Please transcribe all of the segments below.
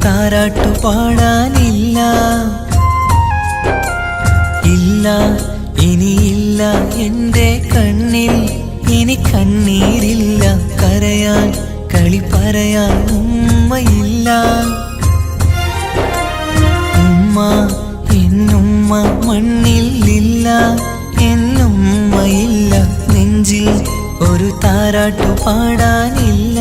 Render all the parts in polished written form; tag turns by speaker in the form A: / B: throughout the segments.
A: താരാട്ടു പാടാനില്ല, ഇല്ല ഇനിയില്ല എൻ്റെ കണ്ണിൽ ഇനി കണ്ണീരില്ല, കരയാൻ കളി പറയാൻ ഉമ്മയില്ല. ഉമ്മ എന്നുമ്മ മണ്ണിലില്ല, എന്നുമ്മയില്ല, നെഞ്ചിൽ ഒരു താരാട്ടു പാടാനില്ല.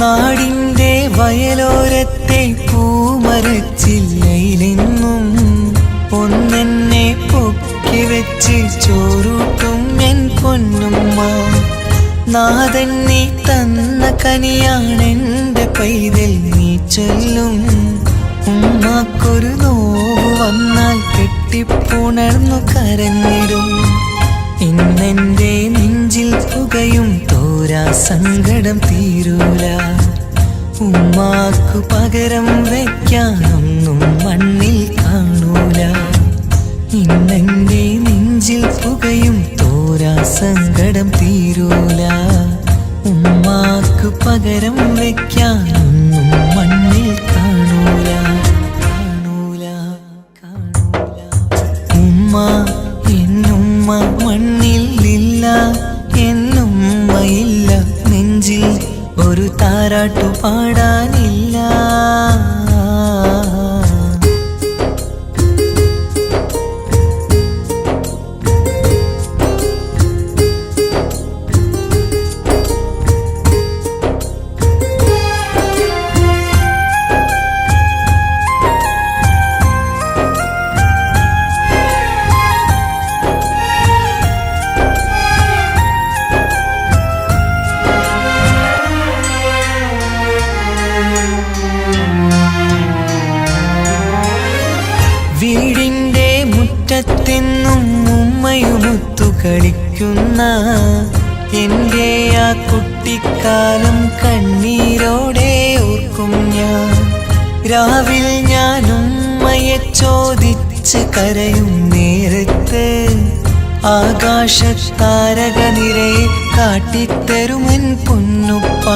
A: നാടിൻ്റെ വയലോരത്തെ പൂമരച്ചില്ലയിലെന്നും ഒന്നെന്നെ പൊക്കി വെച്ച് ചോറൂട്ടും എൻ പൊന്നുമ്മ. നാഥൻ നീ തന്ന കനിയാണെൻ്റെ പൈതൽ നീ ചൊല്ലും. ഉമ്മാക്കൊരു നോവ് വന്നാൽ കെട്ടിപ്പുണർന്നു കരഞ്ഞിടും. ഇന്നെൻ്റെ നെഞ്ചിൽ പുകയും തോരാ സങ്കടം തീരൂല. ഉമ്മാക്കു പകരം വയ്ക്കാനൊന്നും മണ്ണിൽ കാണൂല. ഇന്നെൻ്റെ നെഞ്ചിൽ പുകയും തോരാ സങ്കടം തീരൂല. ഉമ്മാക്കു പകരം വയ്ക്കാനൊന്നും മണ്ണിൽ കാണൂല, കാണൂല, കാണൂല. ഉമ്മ എന്നുമ്മ മണ്ണിലില്ല, എന്നുമ്മയില്ല, നെഞ്ചിൽ ഒരു താരാട്ടു പാടാനില്ല. വീടിൻ്റെ മുറ്റത്തെന്നും ഉമ്മയുമൊത്തു കളിക്കുന്ന എൻ്റെ ആ കുട്ടിക്കാലം കണ്ണീരോടെ ഓർക്കും ഞാൻ. രാവിൽ ഞാൻ ഉമ്മയെ ചോദിച്ച് കരയും നേരത്ത് ആകാശത്താരക നിറയെ കാട്ടിത്തരുമെൻ പൊന്നുപ്പ.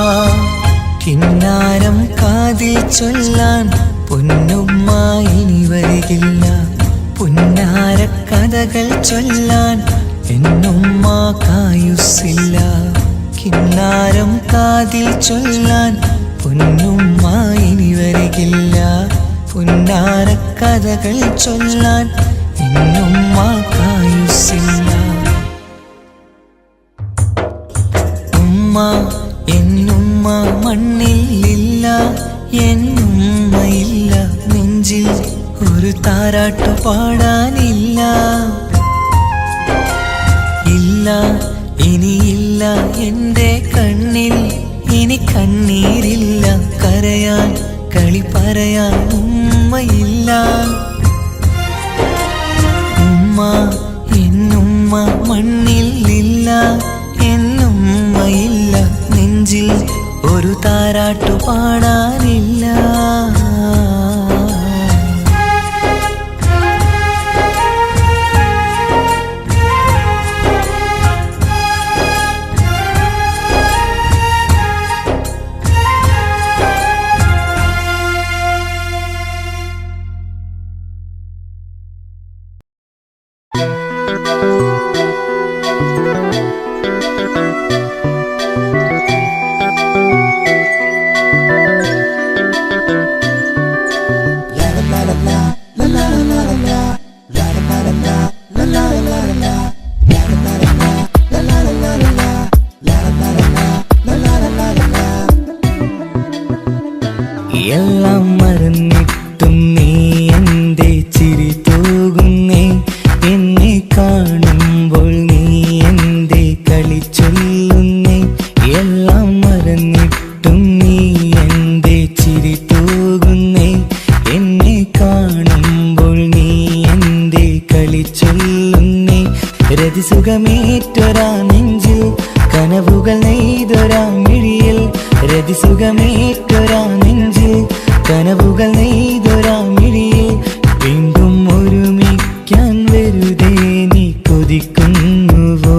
A: കിന്നാരം കാതിൽ ചൊല്ലാൻ പൊന്നുമ്മ ഇനി വരികില്ല. പുന്നാര കഥകൾ ചൊല്ലാൻ എന്നുമ്മ കായുസ്സില്ല. കിന്നാരം കാതിൽ ചൊല്ലാൻ പൊന്നുമ്മ ഇനി വരികില്ല. പുന്നാര കഥകൾ ചൊല്ലാൻ എന്നുമ്മ കായുസ്സില്ല. ഉമ്മ എന്നുമ്മ മണ്ണിലില്ല, എന്നുമ്മയില്ല, നെഞ്ചിൽ ഒരു താരാട്ടു പാടാനില്ല. ഇല്ല ഇനിയില്ല എൻ്റെ കണ്ണിൽ ഇനി കണ്ണീരില്ല, കരയാൻ കളി പറയാൻ ഉമ്മയില്ല. ഉമ്മ എന്നുമ്മ മണ്ണിലില്ല, എന്നുമ്മയില്ല, നെഞ്ചിൽ ഒരു താരാട്ടു പാടാനില്ല. എല്ലാം മറന്നിട്ടും നീ എൻ്റെ ചിരി തൂകുന്നേ. എന്നെ കാണുമ്പോൾ നീ എൻ്റെ കളി ചൊല്ലുന്നേ. എല്ലാം മറന്നിട്ടും കളി ചൊല്ലുന്നേ. രതിസുഖമേറ്റൊരാ നെഞ്ചിൽ കനവുകൾ നെയ്തൊരാ മിഴിയിൽ. രതിസുഖമേറ്റൊരാ നെഞ്ചിൽ കനവുകൾ നെയ്തൊരാ മിഴിയിൽ. വീണ്ടും ഒരുമിക്കാൻ വെറുതെ നീ കൊതിക്കുന്നുവോ?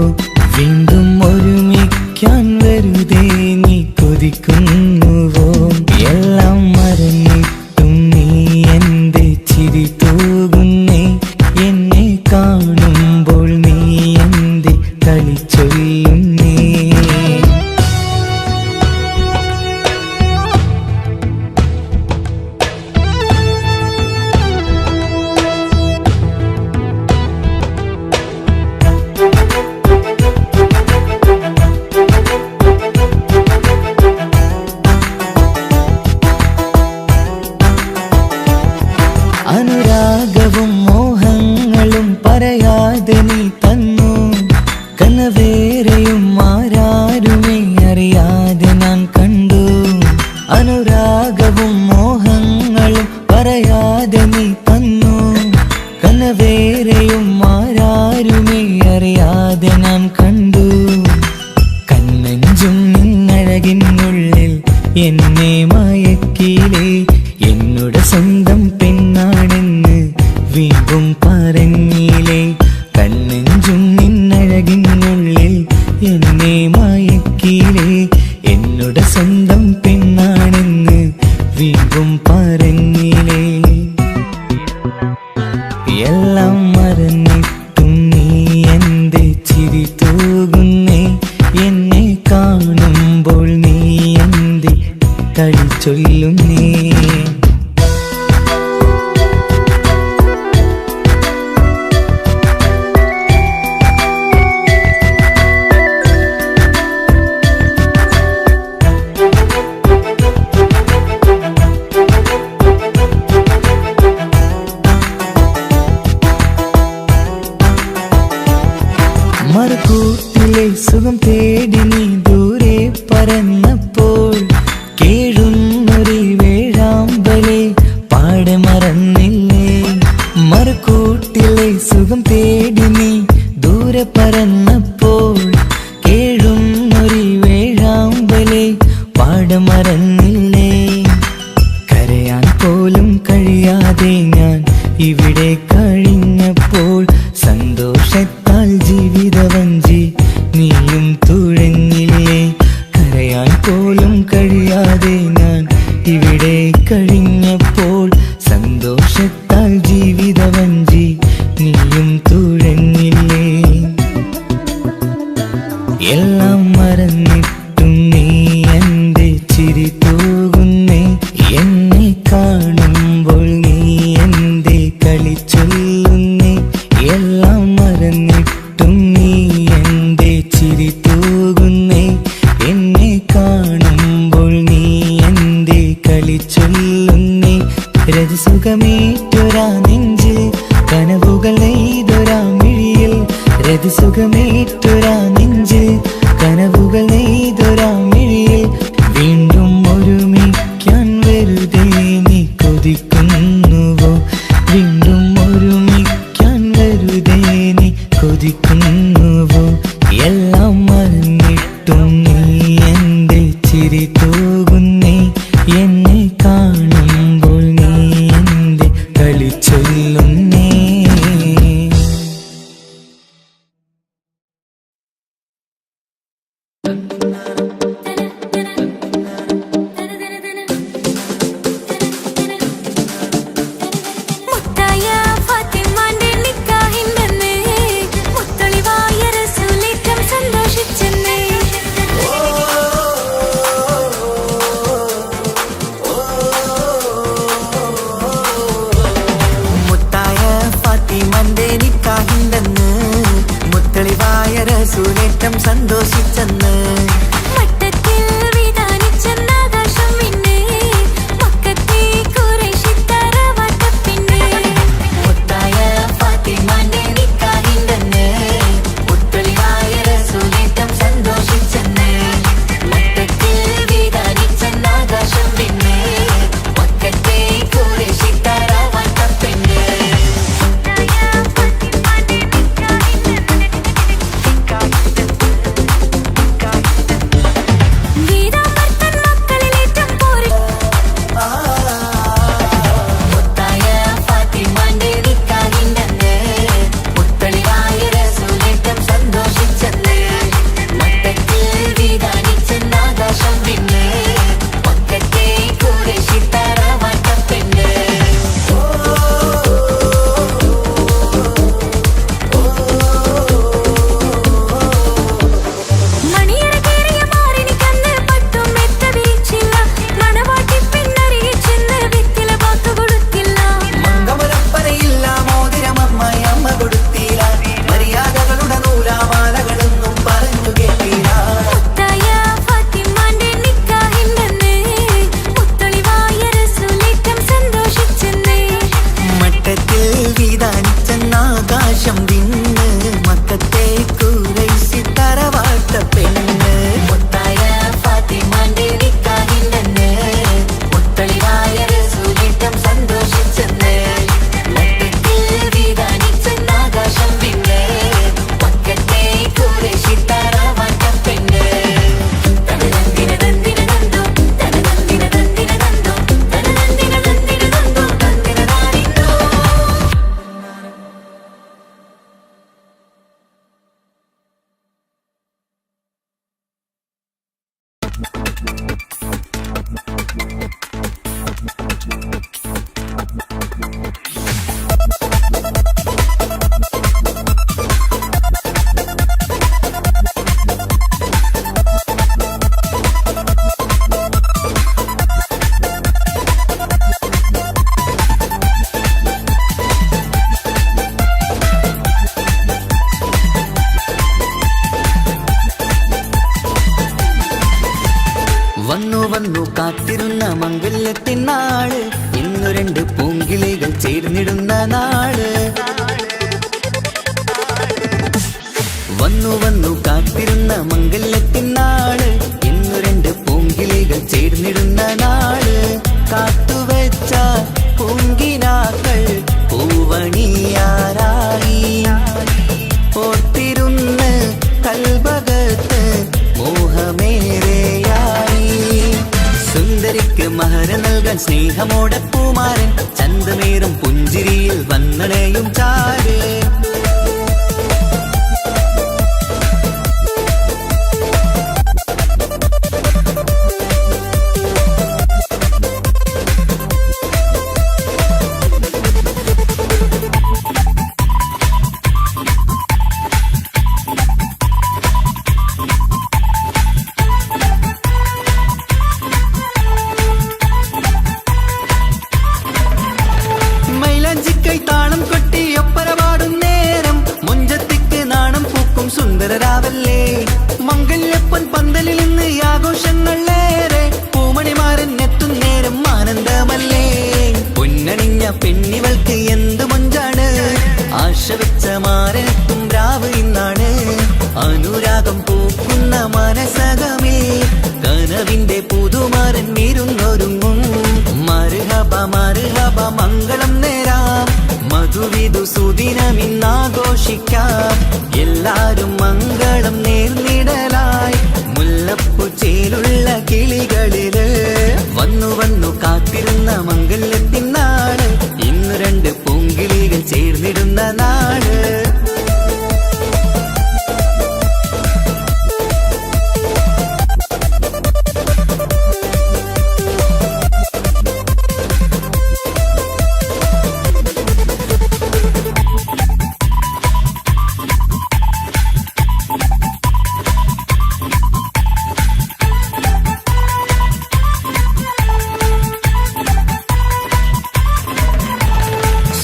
A: വീണ്ടും ഒരുമിക്കാൻ വെറുതെ നീ കൊതിക്കുന്നുവോ? എല്ലാം മറന്നിട്ടും നീ എന്റെ ചിരി തൂകുന്നേ. എന്നെ കാണുമ്പോൾ നീ എന്റെ കളി ചൊല്ലുന്നേ. അനുരാഗവും മോഹങ്ങളും പറയാതെ നീ തന്നു. കനവേറെയും ആരാരുമേ അറിയാതെ ഞാൻ കണ്ടു. അനുരാഗവും മോഹങ്ങളും പറയാതെ നീ തന്നു. കനവേറെയും ആരാരുമേ അറിയാതെ ഞാൻ കണ്ടു. കണ്ണഞ്ചും നിന്നഴകിനുള്ളിൽ എന്നെ മയക്കിലേ. എന്നോട് സ്വന്തം പെണ്ണാണെന്ന് വീണ്ടും പറഞ്ഞില്ലേ. കണ്ണെഞ്ചും നിന്നഴകിനുള്ളിൽ എന്നെ മയക്കിലേ. എന്നോട് സ്വന്തം പെണ്ണാണെന്ന് വീണ്ടും പറഞ്ഞില്ലേ. എല്ലാം മറന്നിട്ടും നീ എന്റെ ചിരി തൂകുന്നേ. എന്നെ കാണുമ്പോൾ നീ എന്റെ കളി ചൊല്ലുന്നേ. മറുകൂട്ടിലെ സുഖം തേടി നീ ദൂരെ പറന്നപ്പോൾ കേഴുന്നൊരു വേഴാമ്പലെ പാടെ മറന്നില്ലേ. മറുകൂട്ടിലെ സുഖം തേടി നീ ദൂരെ പറന്നപ്പോൾ കേഴുന്നൊരു വേഴാമ്പലെ പാടെ മറന്നില്ലേ. കരയാൻ പോലും കഴിയാതെ ഞാൻ ഇവിടെ കഴിഞ്ഞപ്പോൾ സന്തോഷത്താൽ ജീവിതവഞ്ചി നീയും തുഴഞ്ഞില്ലേ. കരയാൻ പോലും കഴിയാതെ ഞാൻ ഇവിടെ കഴിഞ്ഞപ്പോൾ സന്തോഷത്താൽ ജീവിതവഞ്ചി നീയും തുഴഞ്ഞില്ലേ. എല്ലാം മറന്നിട്ടും നീ എന്റെ ചിരി തൂകുന്നേ. എന്നെ കാണുമ്പോൾ നീ എന്റെ കളി ചൊല്ലുന്നേ. എല്ലാം മറന്നിട്ടും നീ എന്റെ ചിരി തൂകുന്നേ. എന്നെ കാണുമ്പോൾ നീ എന്റെ കളി ചൊല്ലുന്നേ. രതിസുഖമേറ്റൊരാ നെഞ്ചിൽ കനവുകൾ നെയ്തൊരാ മിഴിയിൽ. രതിസുഖമേറ്റൊരാ നെഞ്ചിൽ കനവുകൾ നെയ്തൊരാ മിഴിയിൽ. വീണ്ടും ഒരുമിക്കാൻ വെറുതെ നീ കൊതിക്കുന്നുവോ? വീണ്ടും ഒരുമിക്കാൻ വെറുതെ നീ കൊതിക്കുന്നുവോ? എല്ലാം മറന്നിട്ടും നീ എന്റെ ചിരി തൂകുന്നേ. എന്നെ കാണുമ്പോൾ നീ എന്റെ കളി ചൊല്ലുന്നേ. നൽകാൻ സ്നേഹമോടെ പൂമാരൻ ചന്തമേറും പുഞ്ചിരിയിൽ വന്നണയും ചാരേ. താളം കൊട്ടി ഒപ്പര പാടും നേരം മുഞ്ചത്തിക്ക് നാണം പൂക്കും സുന്ദരരാവല്ലേ. മംഗല്യപ്പൻ പന്തലിൽ നിന്ന് ആഘോഷങ്ങളേറെ പൂമണിമാരൻ എത്തും നേരം ആനന്ദമല്ലേ. പൊന്നണിഞ്ഞ പെണ്ണിവൾക്ക് എന്ത് മൊഞ്ചാണ് ആശ വെച്ച മാരനെത്തും രാവ് ഇന്നാണ്. അനുരാഗം പൂക്കുന്ന മനസകമേ കനവിന്റെ പുതുമാരൻ വീരുന്നൊരുങ്ങും. മർഹബ മർഹബ മംഗളം നേരാം മധുവിധു സുദിനമിന്നാഘോഷിക്കാം. എല്ലാരും മംഗളം നേർന്നിടലായി മുല്ലപ്പൂച്ചേലുള്ള കിളികളില് വന്നു വന്നു കാത്തിരുന്ന മംഗല്യത്തിനാള് ഇന്ന് രണ്ട് പൂങ്കിളികൾ ചേർന്നിടുന്ന നാള്.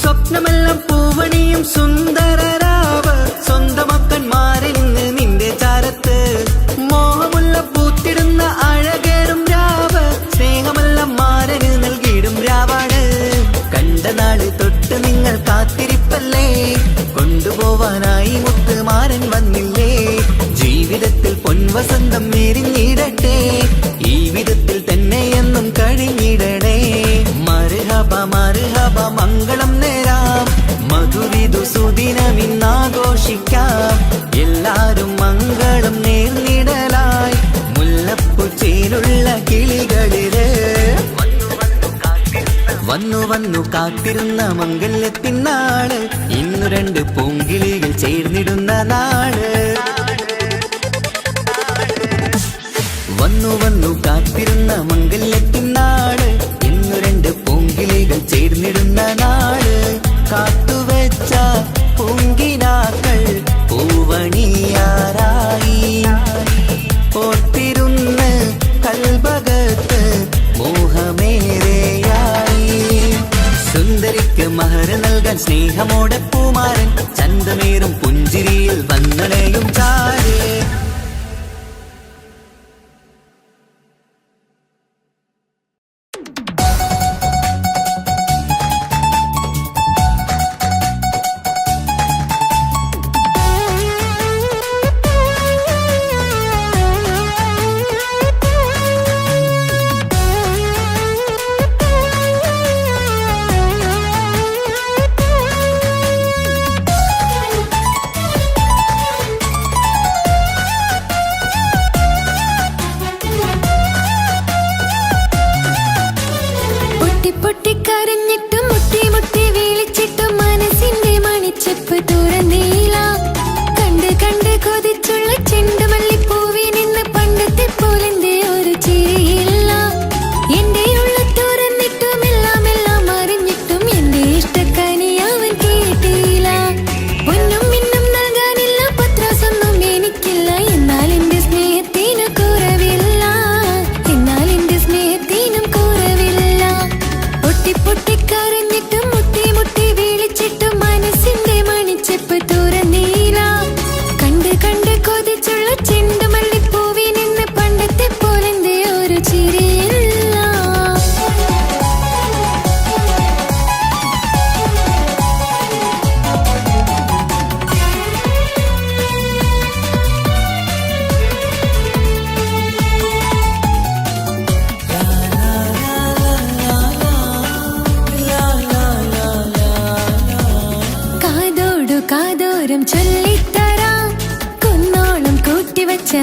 A: സ്വപ്നമെല്ലാം പൂവണിയും സുന്ദരരാവ് സ്വന്തമക്കന്മാരിൽ നിന്ന് നിന്റെ ചാരത്ത്. മോഹമുള്ള പൂത്തിടുന്ന അഴകേറും രാവ് സ്നേഹമെല്ലാം മാരന് നൽകിയിടും രാവാണ്. കണ്ട നാള് തൊട്ട് നിങ്ങൾ കാത്തിരിപ്പല്ലേ കൊണ്ടുപോവാനായി മുത്തുമാരൻ വന്നില്ലേ. ജീവിതത്തിൽ പൊൻവസന്തം എരിഞ്ഞിടട്ടെ ഈ വിധത്തിൽ തന്നെ എന്നും കഴിഞ്ഞിടണേ. മർഹബ മർഹബ മംഗളം നേരാം മധുവിധു സുദിനമിന്നാഘോഷിക്കാം. എല്ലാരും മംഗളം നേർന്നിടലായി മുല്ലപ്പൂച്ചേലുള്ള കിളികളില് വന്നു വന്നു കാത്തിരുന്ന മംഗല്യത്തിനാള് ഇന്നു രണ്ട് പൂങ്കിളികൾ ചേർന്നിടുന്ന നാള്. വന്നു വന്നു കാത്തിരുന്ന മംഗല്യത്തിനാള് ഇന്നു രണ്ട് പൂങ്കിളികൾ ചേർന്നിടുന്ന നാള്. കാത്തുവെച്ച പൂങ്കിനാക്കൾ പൂവണിയാറായി ഓർത്തിരുന്ന് കൽബകത്ത് മോഹമേറെയായി. സുന്ദരിക്ക് മഹർ നൽകാൻ സ്നേഹമോടെ പൂമാരൻ ചന്തമേറും പുഞ്ചിരിയിൽ വന്നണയും ചാരേ.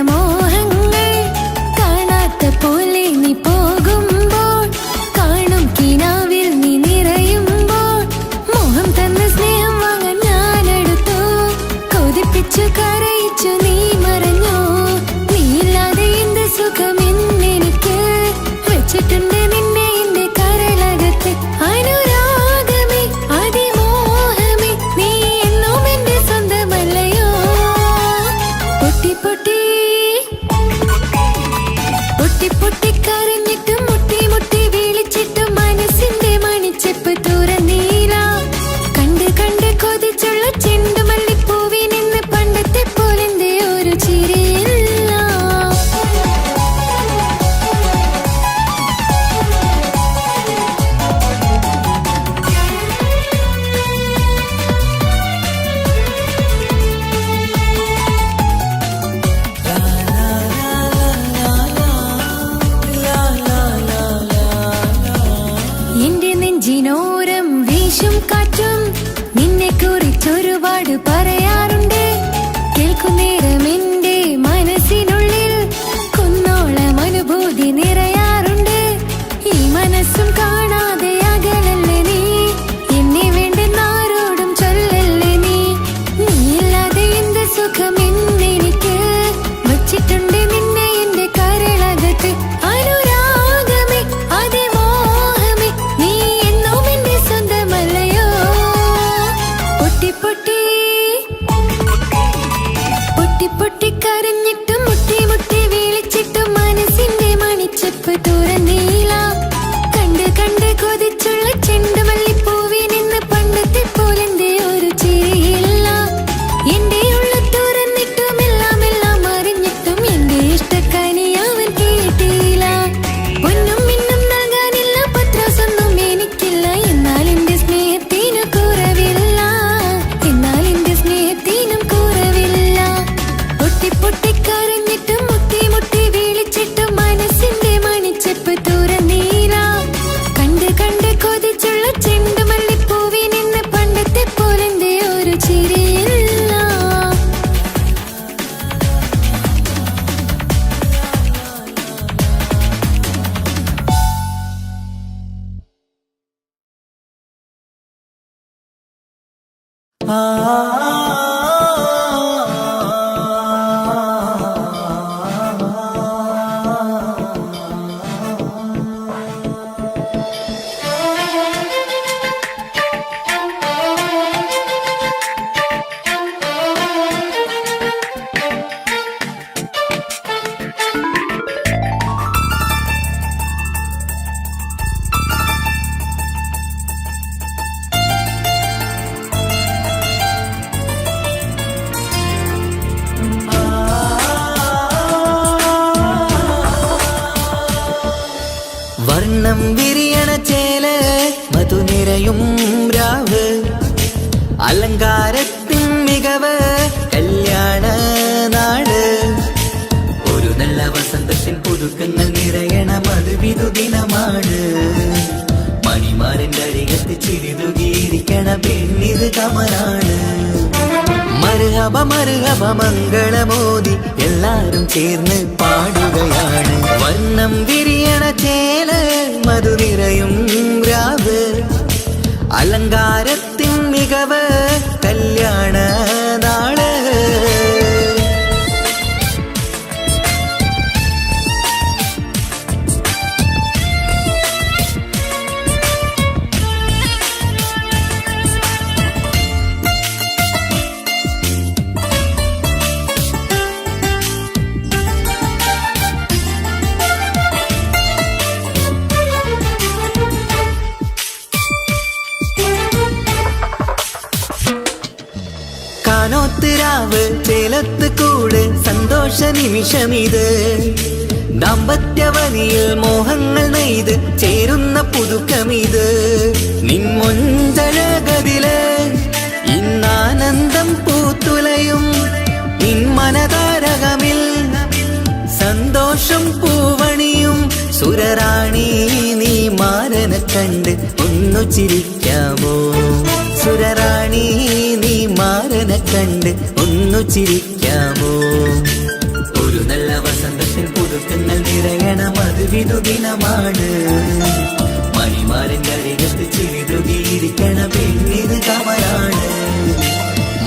B: മോഹങ്ങൾ കാണാത്ത പോലെ നീ പോകുമ്പോൾ കാണും കുറിച്ചൊരുപാട് പറയാറുണ്ട്. കേൾക്കുന്നേരം എന്റെ മനസ്സിനുള്ളിൽ കുന്നോളം അനുഭൂതി നിറയാറുണ്ട്. ഈ മനസ്സും കാണാതെ അകലല്ലേ നീ, എന്നെ വേണ്ടെന്നാരോടും ചൊല്ലല്ലേ നീ. നീയില്ലാതെ എന്ത് സുഖം ഇന്നെനിക്ക്, വച്ചിട്ടുണ്ട് നിന്നെ എന്റെ കരളകത്ത്. അനുരാഗമേ അതിമോഹമേ നീ എന്നും എന്റെ സ്വന്തമല്ലയോ. പൊട്ടി പൊട്ടി പൊട്ടി പൊട്ടി കരഞ്ഞിട്ടും മുട്ടി മുട്ടി വിളിച്ചിട്ടും മനസ്സിന്റെ മണിച്ചെപ്പ് തുറന്നീല. കണ്ട് കണ്ട് കൊതിച്ചുള്ള ചെണ്ടുമല്ലിപ്പൂവിൽ നിന്ന് പണ്ടത്തെ പോലെന്റെ ഒരു ചിരിയില്ല. എന്റെ ഉള്ള തുറന്നിട്ടും എല്ലാം എല്ലാം അറിഞ്ഞിട്ടും എന്റെ ഇഷ്ടക്കനി അവൻ കേട്ടില്ല. ഒന്നും ഇന്നും നൽകാനില്ല, പത്രാസൊന്നും എനിക്കില്ല. എന്നാൽ എന്റെ സ്നേഹത്തിനു കുറവില്ല, എന്നാൽ എന്റെ സ്നേഹത്തിനും കുറവില്ല. പൊട്ടി പൊട്ടി കരഞ്ഞിട്ടും മുട്ടി മുട്ടി വിളിച്ചിട്ടും മനസ്സിന്റെ മണിച്ചെപ്പ് തുറന്നീല. കണ്ട് കണ്ട് കൊതിച്ചുള്ള ചെണ്ടുമല്ലിപ്പൂവിൽ നിന്ന് പണ്ടത്തെ പോലെന്റെ ഒരു ചിരിയില്ല.
A: വർണ്ണം വിരിയണ ചേല് മധു നിറയും രാവ്, അലങ്കാരത്തിൻ മികവ് കല്യാണ നാട്. ഒരു നല്ല വസന്തത്തിൻ പുതുക്കങ്ങൾ നിറയണ മധുവിധു ദിനമാണ്. മണിമാരന്റെ അരികത്ത് ചിരിതുകിയിരിക്കണ പെണ്ണിത് കമലാണ്. മർഹബ മർഹബ മംഗളമോദി എല്ലാരും ചേർന്ന് പാടുകയാണ്. വർണ്ണം വിരിയണ ചേല് മധു നിറയും രാവ്, അലങ്കാരത്തിൻ മികവ് കല്യാണ നാട്. കാനോത്തിരാവ് ചേലത്ത് കൂട് സന്തോഷ നിമിഷമിത്. ദാമ്പത്യവനിയിൽ മോഹങ്ങൾ നെയ്ത് ചേരുന്ന പുതുക്കമിത്. നിൻമൊഞ്ചഴകതില് ഇന്നാനന്ദം പൂത്തുലയും. നിൻമനതാരകമിൽ സന്തോഷം പൂവണിയും. സുരറാണി നീ മാരനെ കണ്ട് ഒന്നു ചിരിക്കാമോ. സുരറാണി നീ മാരനെ കണ്ട് ഒന്നു ചിരിക്കാമോ. ഒരു നല്ല വസന്തത്തിൽ പുതുക്കങ്ങൾ നിറയണ മധുവിധു ദിനമാണ്. മണിമാരന്റെ അരികത്ത് ചിരിതുകിയിരിക്കണ പെണ്ണിത് കമലാണ്.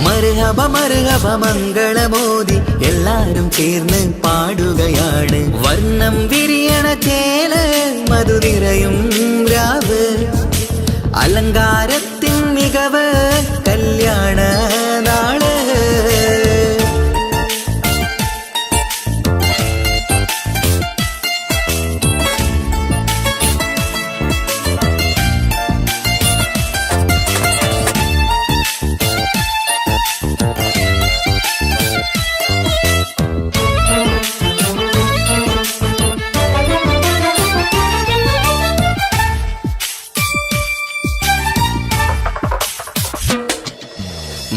A: മർഹബ മർഹബ മംഗളമോദി എല്ലാരും ചേർന്ന് പാടുകയാണ്. വർണ്ണം വിരിയണ ചേല് മധു നിറയും രാവ്, അലങ്കാരത്തിൻ മികവ് കല്യാണ നാട്.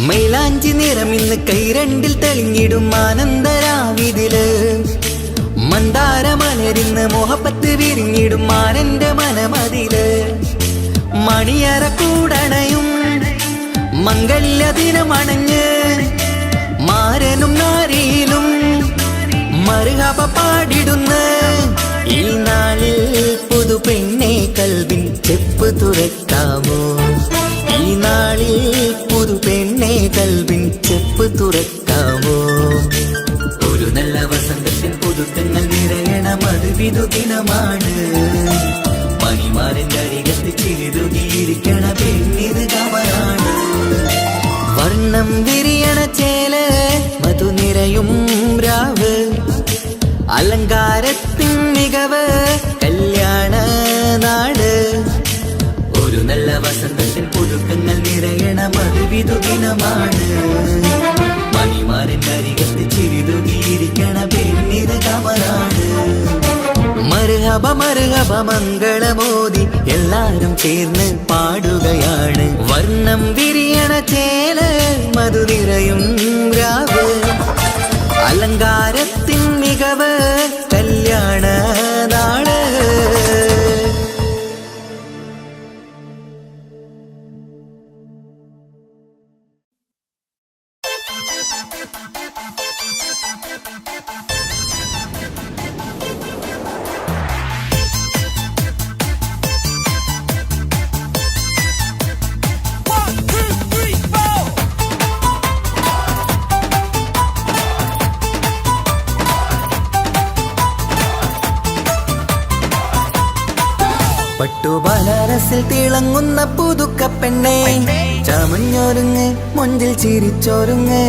A: മൈലാഞ്ചി നിറമിന്ന് കൈരണ്ടിൽ തെളിഞ്ഞിടും ആനന്ദരാവിതില്. മന്ദാരമലരിന്ന് മോഹപ്പത്ത് വിരിഞ്ഞിടും മാനന്റെ മനമതില്. മണിയറ കൂടണയും മംഗല്യ ദിനമണഞ്ഞ് മാരനും നാരിയിലും മറുകപ പാടിടുന്ന ഈ നാളിൽ പുതു പെണ്ണെ കൽവിൻ ചെപ്പ് തുറക്കാമോ? ഈ നാളിൽ പുതു പെണ്ണെ കൽവിൻ ചെപ്പ് തുറക്കാമോ? ഒരു നല്ല വസന്തത്തിൽ പുതുക്കങ്ങൾ നിറയണം, അത് വിധുദിനമാണ്. മണിമാരന്റെ അരികത്ത് ചിരിതുകിയിരിക്കണ പെണ്ണിത് കമലാണ്. വർണ്ണം വിരിയണ ചേല് മധു നിറയും രാവ്, അലങ്കാരത്തിൻ മികവ് കല്യാണ നാട്. ഒരു നല്ല വസന്തത്തിൽ പുതുക്കങ്ങൾ നിറയണം, അത് വിധുദിനമാണ്. മണിമാരന്റെ അരികത്ത് ചിരിതുകിയിരിക്കണ പെണ്ണിത് കമലാണ്. മർഹബ മർഹബ മംഗളമോദി എല്ലാരും ചേർന്ന് പാടുകയാണ്. വർണ്ണം വിരിയണ ചേല് മധു നിറയും രാവ്, അലങ്കാരത്തിൻ മികവ് കല്യാണ നാള്. പട്ടുബനാരസിൽ തിളങ്ങുന്ന പുതുക്ക പെണ്ണെ, ചമഞ്ഞൊരുങ്ങ് മൊഞ്ചിൽ ചിരിച്ചൊരുങ്ങ്.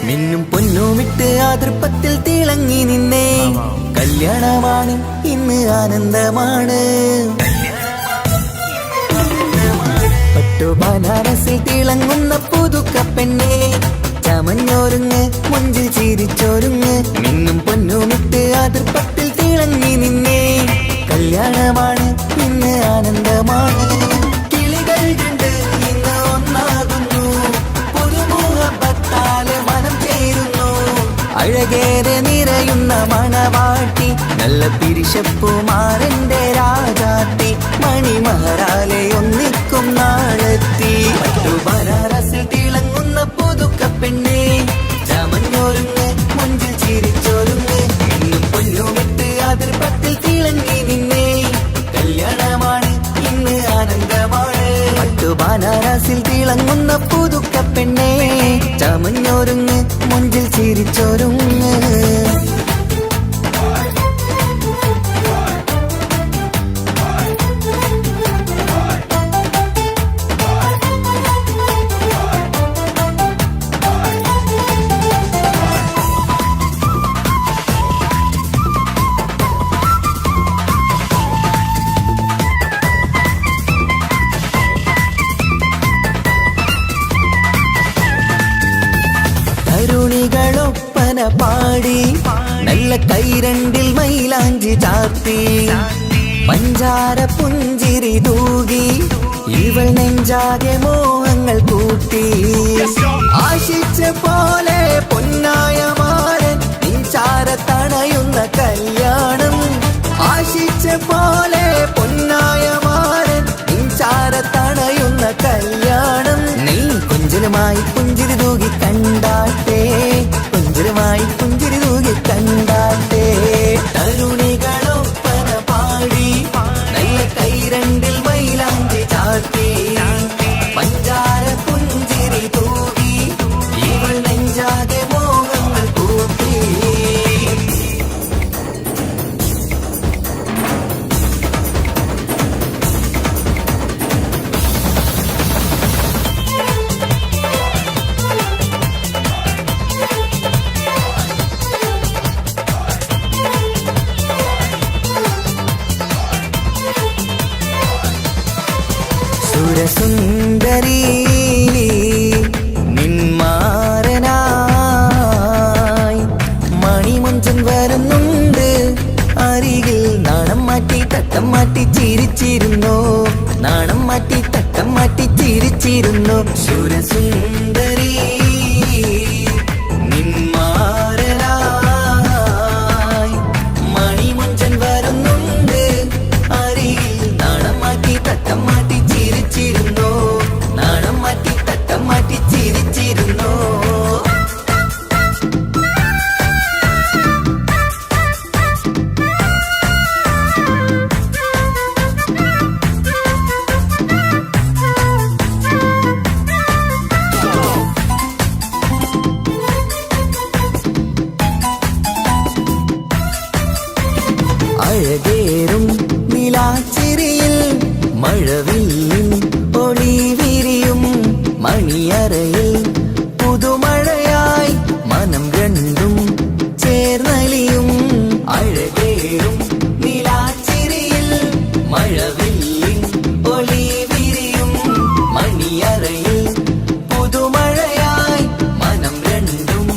A: മിന്നും പൊന്നുമിട്ട് ആതൃപ്പത്തിൽ തിളങ്ങി നിന്നേ, കല്യാണമാണ് ഇന്ന് ആനന്ദമാണ്. പട്ടുബനാരസിൽ തിളങ്ങുന്ന പുതുക്ക പെണ്ണെ, ചമഞ്ഞൊരുങ്ങ് മൊഞ്ചിൽ ചിരിച്ചൊരുങ്ങ്. മിന്നും പൊന്നുമിട്ട് ആതൃപ്പത്തിൽ തിളങ്ങി നിന്നേ, കല്യാണമാണ് ഇന്ന് ആനന്ദമാണ്. കിളികൾ കണ്ട് ഇന്ന് ഒന്നാകുന്നു, പുതുമുഖത്താല് മനം ചേരുന്നു. അഴകേറെ നിറയുന്ന മണവാട്ടി, നല്ല പിരിശപ്പുമാരന്റെ രാജാത്തി. മണിമഹറാലെ ഒന്നിക്കും നാളെത്തി. പട്ടുബനാരസിൽ തിളങ്ങുന്ന പുതുക്ക പെണ്ണെ, ചമഞ്ഞൊരുങ്ങ് മുഞ്ചിൽ ചിരിച്ചൊരുങ്ങ്. ഇന്നും പൊന്നുമിട്ട് അതിർപ്പത്തിൽ തിളങ്ങി നിന്നേ, കല്യാണമാണ് ഇന്ന് ആനന്ദമാണ്. പട്ടുബനാരസിൽ തിളങ്ങുന്ന പുതുക്ക പെണ്ണെ, ചമഞ്ഞൊരുങ്ങ് മുഞ്ചിൽ ചിരിച്ചൊരുങ്ങ്. തരുണികളൊപ്പന പാടി, നല്ല കൈരണ്ടിൽ മൈലാഞ്ചി ചാർത്തി. പഞ്ചാര പുഞ്ചിരി തൂകി, ഇവൾ നെഞ്ചാകെ മോഹങ്ങൾ കൂട്ടി. ആശിച്ച പോലെ പൊന്നായ മാരൻ നിൻചാര തണയുന്ന കല്യാണം. ആശിച്ച പോലെ പൊന്നായ മാരൻ നിൻചാര തണയുന്ന കല്യാണം. നീ കുഞ്ചലുമായി പുഞ്ചിരി തൂകി കണ്ടാട്ടെ, കുഞ്ചലുമായി പുഞ്ചിരി തൂകി കണ്ടാട്ടെ. തരുണികളൊപ്പന പാടി, നല്ല കൈരണ്ടിൽ മൈലാഞ്ചി ചാർത്തി. പഞ്ചാര പുഞ്ചിരി തൂകി, ഇവൾ നെഞ്ചാകെ മോഹങ്ങൾ കൂട്ടി. സുരസുന്ദരി നിന്മാരനായി മണിമുഞ്ചൻ വരുന്നുണ്ട് അരികിൽ. നാണം മാറ്റി തട്ടം മാറ്റി ചിരിച്ചിരുന്നു, നാണം മാറ്റി തട്ടം മാറ്റി ചിരിച്ചിരുന്നു. സുരസുന്ദരി നിന്മാരനായി മണിമുഞ്ചൻ വരുന്നുണ്ട് അരികിൽ. നാണം മാറ്റി തട്ടം മാറ്റി ചിരി മണിയറയിൽ പുതുമഴയായി മനം രണ്ടും ചേർന്നലിയും അഴകേറും നിലാച്ചിരിയിൽ മഴവില്ലിൻ ഒളി വിരിയും മണിയറയിൽ പുതുമഴയായി മനം രണ്ടും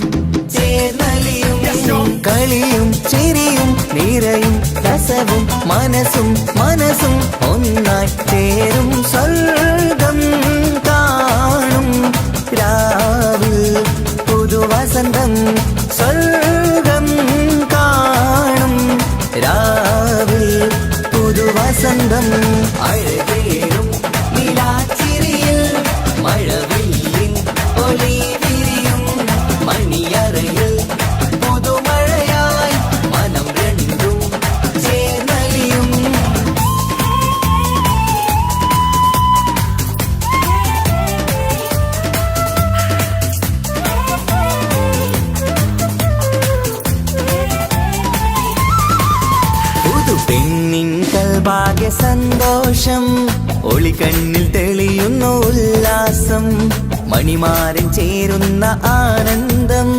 A: ചേർന്നലിയും കളിയും ചിരിയും നിറയും രസവും മനസ്സും മനസ്സും ഒന്നായി ചേരും സ്വർഗം കാണും രാവിൽ പുതുവസന്തം സ്വർഗം കാണും രാവിൽ പുതുവസന്തം അഴകേറും നിലാച്ചിരിയിൽ മഴവില്ലിൻ ഒളി വിരിയും മണിയറയിൽ പുതുമഴയായി മനം രണ്ടും ചേർന്നലിയും പുതു പെണ്ണിൻ കൽഭാഗ്യ സന്തോഷം ഒളികണ്ണിൽ തെളിയുന്നു ഉല്ലാസം മണിമാരൻ ചേരുന്ന ആനന്ദം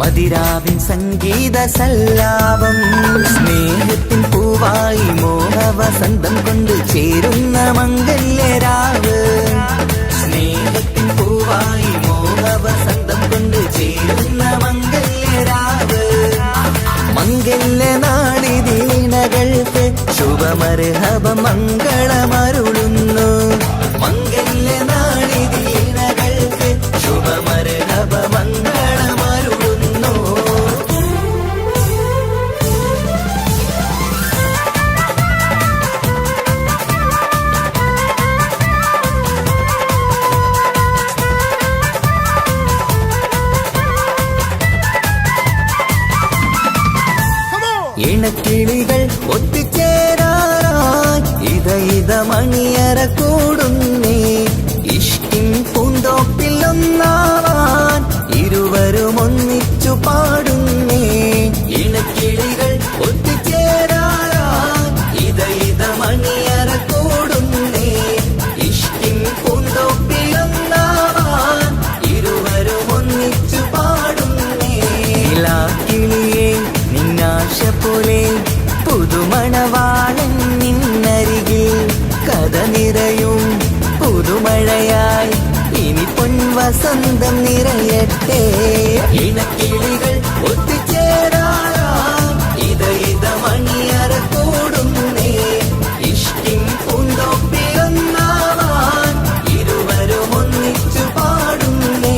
A: മതിരാവിൻ സംഗീത സല്ലാപം സ്നേഹത്തിൻ പൂവായി മോഹവസന്തം കൊണ്ട് ചേരുന്ന മംഗല്യരാവ് സ്നേഹത്തിൻ പൂവായി മോഹവസന്തം കൊണ്ട് ചേരുന്ന മംഗല്യരാവ് മംഗല്യ നാളിതീണകൾക്ക് ശുഭമർഹബ മംഗളമരുളുന്നു മംഗല്യ നാളിതീണകൾക്ക് ശുഭമർഹബ മംഗളമരുളുന്നു ഇണക്കിളികൾ ഒത്തുചേരാറായി ഇത മണിയറ കൂടുന്നേ ഇഷ്കിൻ പൂന്തോപ്പിൽ ഒന്നാവാൻ ഇരുവരും ഒന്നിച്ചു പാടുന്നേ ഇണക്കിളികൾ ഒത്തുചേരാറായി ഇത മണിയറ കൂടുന്നേ ഇഷ്കിൻ പൂന്തോപ്പിൽ ഒന്നാവാൻ ഇരുവരും ഒന്നിച്ചു പാടുന്നേ കിളിയേ നിന്നാശ പോലെ പുതുമണവാളൻ നിന്നരികിൽ കഥ നിറയും പുതുമഴയായി ഇനി പൊൻവസന്തം നിറയട്ടെ ഇണക്കിളികൾ ഒത്തുചേരാറായി ഇത മണിയറ കൂടുന്നേ ഇഷ്കിൻ പൂന്തോപ്പിലൊന്നാവാൻ ഇരുവരും ഒന്നിച്ചു പാടുന്നേ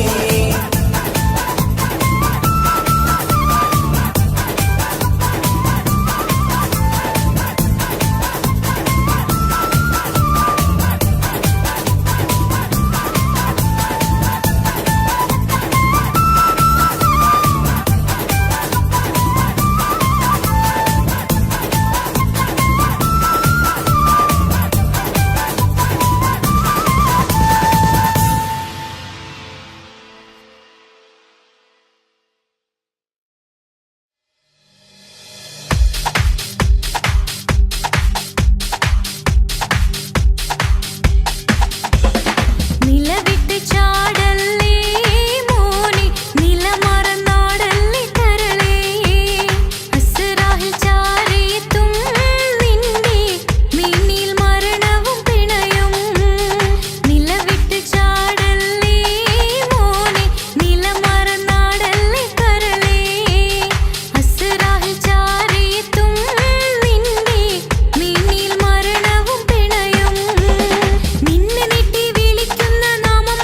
B: നിന്നെ നെട്ടി വിളിക്കുന്ന നാമം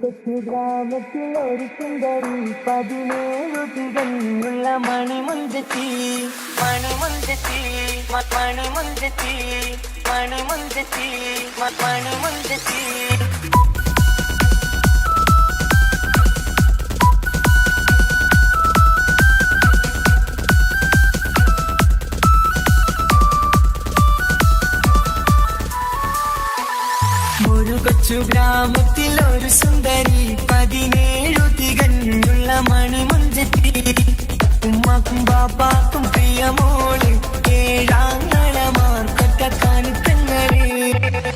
C: കൊച്ചു ഗ്രാമത്തിൽ ഒരു സുന്ദരി 17 തികഞ്ഞുള്ള മണിമുഞ്ചത്തി മണിമുഞ്ചത്തി മണിമുഞ്ചത്തി മണിമുഞ്ചത്തി മണിമുഞ്ചത്തി കൊച്ചു ഗ്രാമത്തിൽ ഒരു സുന്ദരി 17 തികഞ്ഞുള്ള മണിമുഞ്ചത്തി ഉമ്മാക്കും ബാപ്പാക്കും പ്രിയമോള് ഏഴാങ്ങളമാർക്കൊറ്റക്കാനിത്തങ്ങള്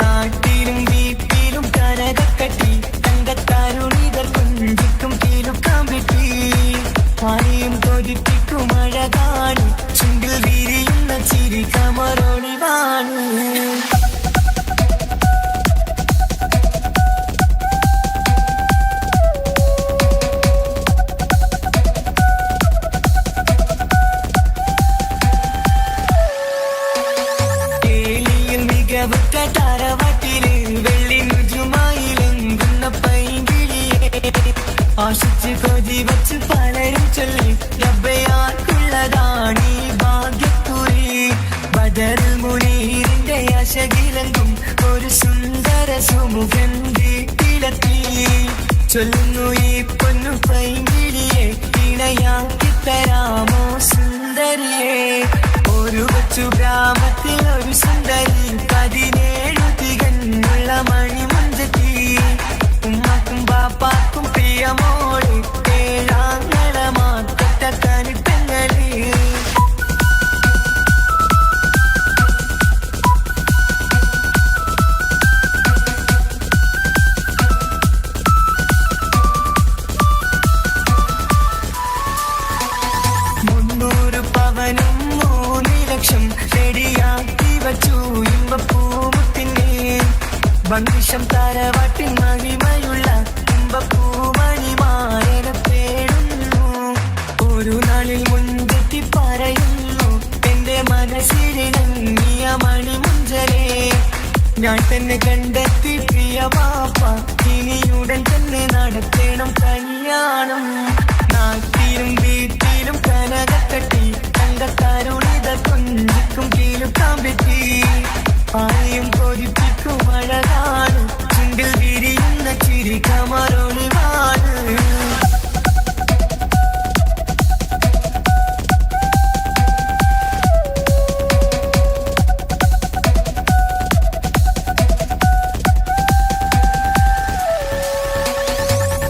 C: നാട്ടിലും വീട്ടിലും കരകക്കട്ടി തങ്കത്താരുണികൾ കുഞ്ചിക്കും കീലുക്കാൻ വെട്ടി ആരെയും കൊതിപ്പിക്കും അഴകാണ് ചുണ്ടിൽ വിരിയുന്ന ചിരി കമറൊളിവാണ് താരവാട്ടില് വെള്ളി നുജുമായിലെങ്കുന്ന പൈങ്കിളിയെ ആശിച്ച് കൊതി വച്ച് പലരും ചൊല്ലി റബ്ബയാർക്കുള്ളതാണീ ഭാഗ്യക്കുറി ബദറുൽ മുനീറിന്റെ ആശകിലെങ്കും ഒരു സുന്ദര സുമുഖൻ വീട്ടിലെത്തി ചൊല്ലുന്നു ഈ പൊന്നു പൈങ്കിളിയെ ഇണയാക്കി തരാമോ സുന്ദരിയെ ഒരു കൊച്ചു ഗ്രാമത്തിൽ ഒരു സുന്ദരി 17 തികഞ്ഞുള്ള മണിമുഞ്ചത്തി ഉമ്മാക്കും ബാപ്പാക്കും പ്രിയമോള് ഏഴാങ്ങളമാർക്കൊറ്റക്കാനിത്തങ്ങള് വന്നിഷം താരവാട്ടിൻ മഹിമയുള്ള ഇമ്പപ്പൂമണിമാരനെ തേടുന്നു ഒരു നാളിൽ മുൻപെത്തി പറയുന്നു എന്റെ മനസ്സിലിണങ്ങിയ മണിമുഞ്ചലേ ഞാൻ തന്നെ കണ്ടെത്തി പ്രിയ പാപ്പ ഇനിയുടൻ തന്നെ നടത്തണം കല്യാണം നാട്ടിലും വീട്ടിലും കനകക്കട്ടി തങ്കത്താരുണിത കുഞ്ചിക്കും കീലുക്കാൻ പറ്റി ആരെയും കൊതിപ്പിക്കും അഴകാണ് ചുണ്ടിൽ വിരിയുന്ന ചിരി കമറൊളിവാണ്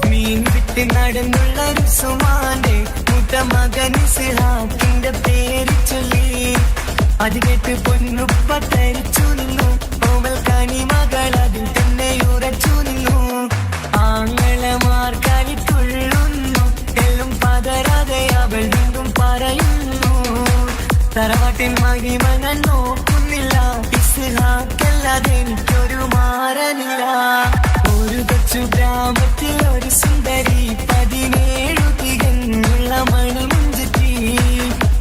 C: മീൻ വിട്ട് നടന്നുള്ള റുസുമാന്റെ മുട്ട മകൻ ഇസ്ഹാഖിന്റെ പേര് ചൊല്ലി അത് കേട്ട് പൊന്നുപ്പ തരിച്ചു നിന്നു ഓമൽ കനി മകൾ അതിൽ തന്നെ ഉറച്ചു നിന്നു ആങ്ങളമാർക്കാലി തുള്ളുന്നു എല്ലാം പതരാതെ അവൾ വീണ്ടും പറയുന്നു തറവാട്ടിൻ മഹിമ ഞാൻ നോക്കുന്നില്ല ഇസ്ഹാഖല്ലാതെ എനിക്കൊരു മാറനില്ല ഒരു കൊച്ചു ഗ്രാമത്തിൽ ഒരു സുന്ദരി 17 തികഞ്ഞുള്ള മണിമുഞ്ചത്തി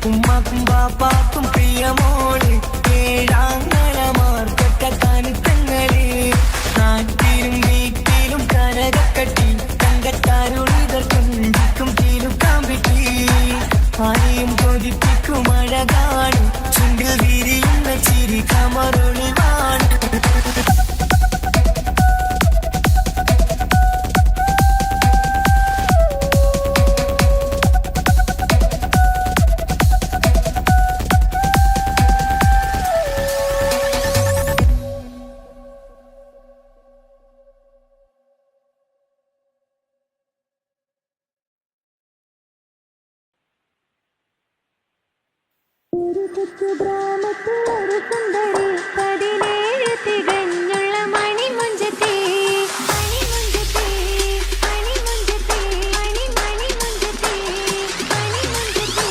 C: ഉമ്മാക്കും ബാപ്പാക്കും പ്രിയമോള് ഏഴാങ്ങളമാർക്കൊറ്റക്കാനിത്തങ്ങള് നാട്ടിലും വീട്ടിലും കനകക്കട്ടി തങ്കത്താരുണികൾ കുഞ്ചിക്കും കീലുക്കാൻ വെട്ടി ആരെയും കൊതിപ്പിക്കും അഴകാണ് ചുണ്ടിൽ വിരിയുന്ന ചിരി കമറൊളിവാണ്
B: കൊച്ചു ഗ്രാമത്തിൽ ഒരു സുന്ദരി 17 തികഞ്ഞുള്ള മണിമുഞ്ചത്തി മണിമുഞ്ചത്തി മണിമുഞ്ചത്തി മണിമുഞ്ചത്തി മണിമുഞ്ചത്തി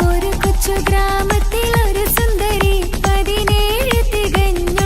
B: ഒരു കൊച്ചു ഗ്രാമത്തിൽ ഒരു സുന്ദരി 17 തികഞ്ഞ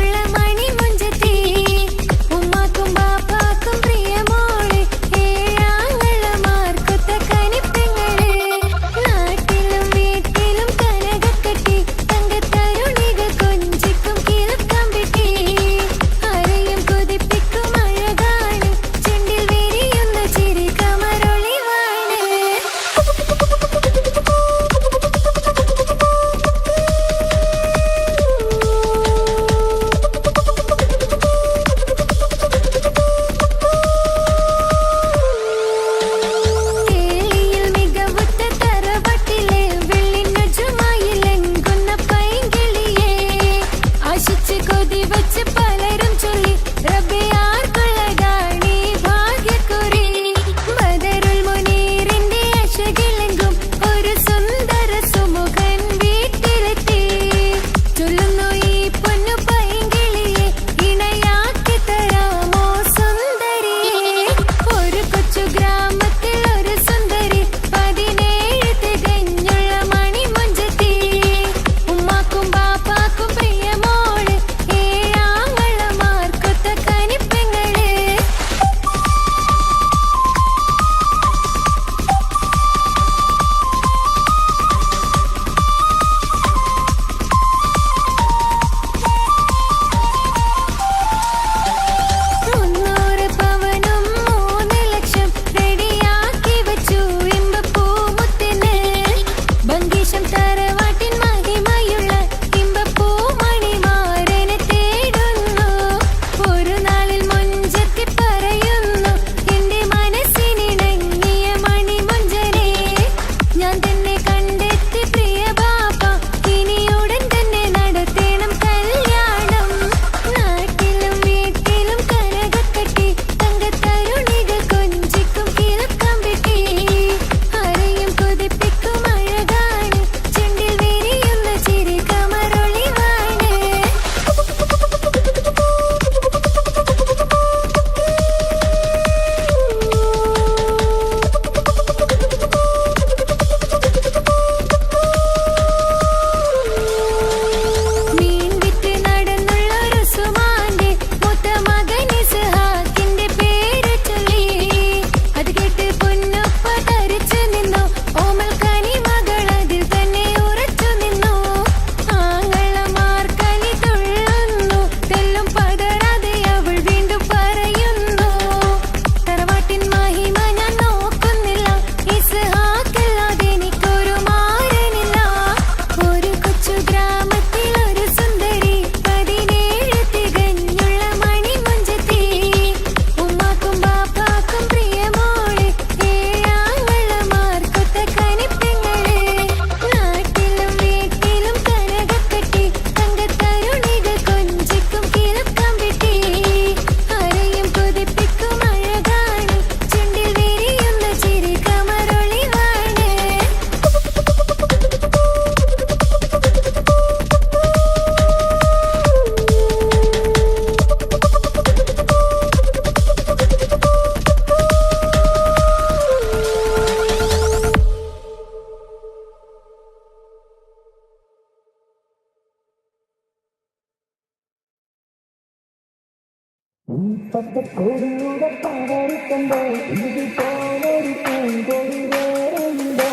C: പച്ചക്കോടിയുടെ പവറിക്കണ്ടോ ഇതുപോലൊരു പൂങ്കൊടി വേറെയുണ്ടോ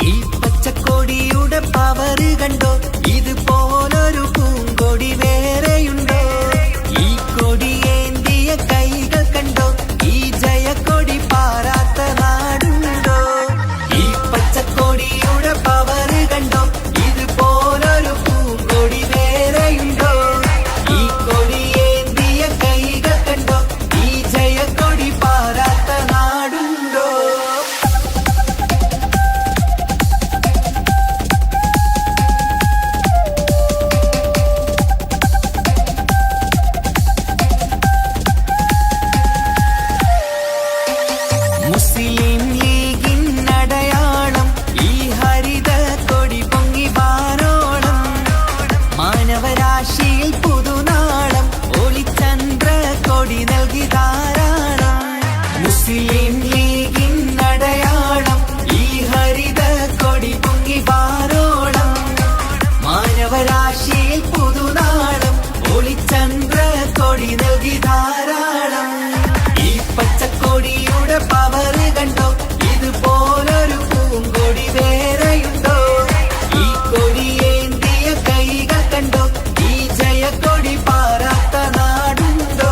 C: ഈ പച്ചക്കൊടിയുടെ പവറ് കണ്ടോ ഇതുപോലൊരു പൂങ്കൊടി വേറെയുണ്ടോ ഈ കൊടിയേന്തിയ കൈകൾ കണ്ടോ ഈ ജയക്കൊടി പാറാത്ത നാടുണ്ടോ ഈ പച്ചക്കൊടിയുടെ പവറ് കണ്ടോ ഇതുപോലൊരു പൂങ്കൊടി വേറെയുണ്ടോ ഈ കൊടിയേന്തിയ കൈകൾ കണ്ടോ ഈ ജയക്കൊടി പാറാത്ത നാടുണ്ടോ മുസ്ലിം ലീഗിൻ അടയാളം ഈ ഹരിത കൊടി പൊങ്ങി വാനോളം മാനവരാശിയിൽ പുതുനാളം ഒളിച്ചന്ദ്ര കൊടി നൽകി ധാരാളം മുസ്ലിം ലീഗിൻ അടയാളം ഈ ഹരിത കൊടി പൊങ്ങി വാനോളം മാനവരാശിയിൽ പുതുനാളം ഒളിച്ചന്ദ്ര കൊടി നൽകി ധാരാളം ഈ പച്ചക്കൊടിയുടെ പവറ് കണ്ടോ ഇതുപോലൊരു പൂങ്കൊടി വേറെയുണ്ടോ ഈ കൊടിയേന്തിയ കൈകൾ കണ്ടോ ഈ ജയക്കൊടി പാറാത്ത നാടുണ്ടോ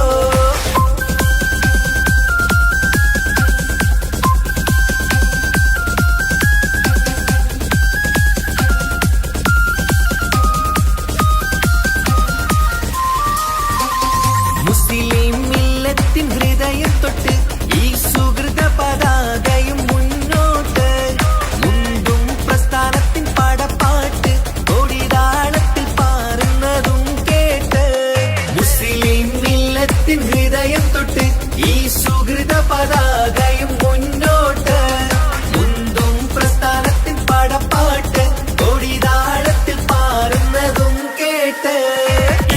C: മുസ്ലിം മില്ലത്തിൻ ഹൃദയം തൊട്ട് ഈ സുഹൃത പതാകയും മുന്നോട്ട് മുണ്ടും പ്രസ്ഥാനത്തിൻ പടപ്പാട്ട് കൊടിതാളത്തിൽ പാറുന്നതും കേട്ട് മുസ്ലിം മില്ലത്തിൻ ഹൃദയം തൊട്ട് ഈ സുഹൃത പതാകയും മുന്നോട്ട് മുണ്ടും പ്രസ്ഥാനത്തിൻ പടപ്പാട്ട് കൊടിതാളത്തിൽ പാറുന്നതും കേട്ട്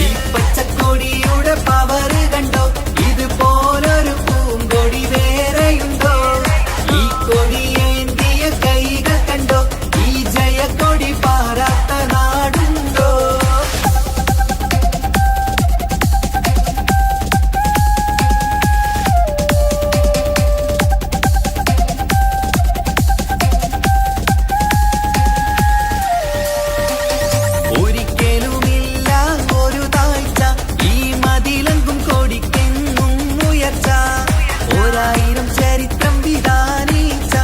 C: ഈ പച്ചക്കൊടിയുടെ പവറ് കണ്ടോ ഇതുപോലൊരു പൂങ്കൊടി വേറെയുണ്ടോ ഈ കൊടിയേന്തിയ കൈകൾ കണ്ടോ ഈ ജയക്കൊടി പാറാത്ത നാടുണ്ടോ ഒരിക്കലുമില്ല ഒരു താഴ്ച ഈ മതിലെങ്കും കൊടിക്കെന്നും ഉയർച്ച 1000 ചരിത്രം വിധാനിച്ച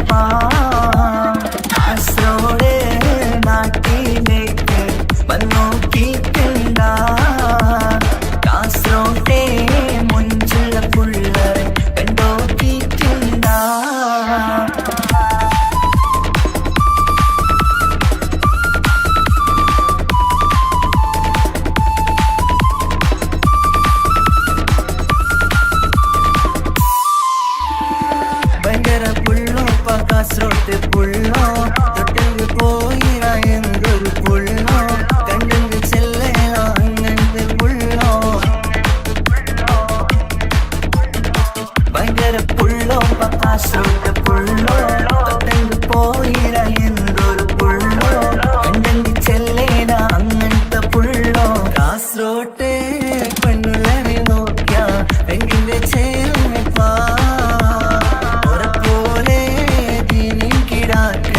C: പാ കാസർഗോഡ് നാട്ടിലേക്ക് വന്നോക്കിട്ടുണ്ട കാസർഗോട്ടെ മുഞ്ചുള്ള പുള്ളറെ കണ്ടോക്കിട്ടുണ്ട ഭയങ്കര പുള്ളോ കാസർഗോട്ട് പുള്ളോ തൊട്ടെങ്കിൽ പോയിറ എന്തൊരു പുള്ളോ കണ്ടെങ്കിൽ ചെല്ലലോ അങ്ങനത്തെ പുള്ളോ ഭയങ്കര പുള്ളോ കാസർഗോട്ട് പുള്ളോ തൊട്ടെങ്കിൽ പോയിറ എന്തൊരു പുള്ളോ കണ്ടെങ്കിൽ ചെല്ലല അങ്ങനത്തെ പുള്ളോ കാസർഗോട്ടെ പെണ്ണുള്ളവരെ നോക്കിയ പെണ്ണിന്റെ ചേർന്ന് പാ പോലെ ദിനം കിടാക്ക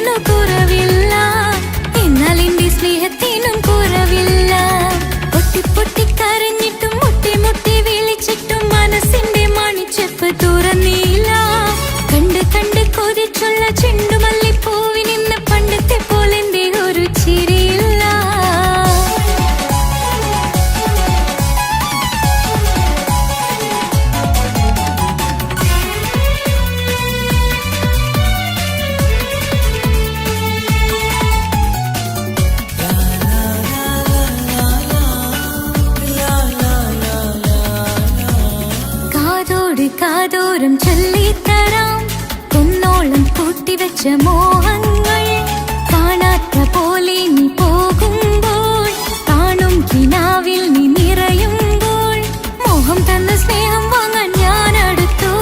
B: സ്നേഹത്തിനു കുറവില്ല, എന്നാൽ എന്റെ സ്നേഹത്തിനും കുറവില്ല. പൊട്ടി പൊട്ടി കരഞ്ഞിട്ടും മുട്ടി മുട്ടി വിളിച്ചിട്ടും മനസ്സിന്റെ മണിച്ചെപ്പ് തുറന്നില്ല. കണ്ട് കണ്ട് കൊതിച്ചുള്ള ചെണ്ടുമല്ലിപ്പൂവിനിന്ന് പണ്ടത്തെ പോലെന്റെ ഒരു ചിരിയില്ല. കാതോട് കാതോരം ചൊല്ലിത്തരാം കുന്നോളം കൂട്ടിവെച്ച മോഹങ്ങൾ. കാണാത്ത പോലെ നീ പോകുമ്പോൾ, കാണും കിനാവിൽ നീ നിറയുമ്പോൾ, മോഹം തന്ന സ്നേഹം വാങ്ങാൻ ഞാൻ അടുത്തു.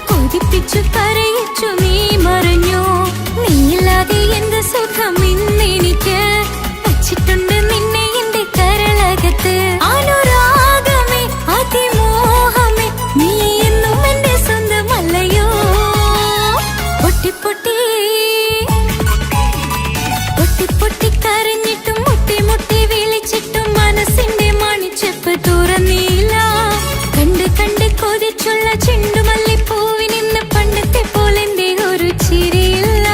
B: കൊതിപ്പിച്ചു കരയിച്ചു നീ മറഞ്ഞു. നീയില്ലാതെ എന്ത് സുഖം ഇന്നെനിക്ക്, വച്ചിട്ടുണ്ട് നിന്നെ എന്റെ കരളകത്ത്. അനുരാഗമേ അതിമോഹമേ നീ എന്നും എന്റെ സ്വന്തമല്ലയോ. പൊട്ടി പൊട്ടി പൊട്ടി പൊട്ടി കരഞ്ഞിട്ടും മുട്ടി മുട്ടി വിളിച്ചിട്ടും മനസ്സിന്റെ മണിച്ചെപ്പ് തുറന്നില്ല. കണ്ട് കണ്ട് കൊതിച്ചുള്ള ചെണ്ടുമല്ലിപ്പൂവിനിന്ന് പണ്ടത്തെ പോലെന്റെ ഒരു ചിരിയില്ല.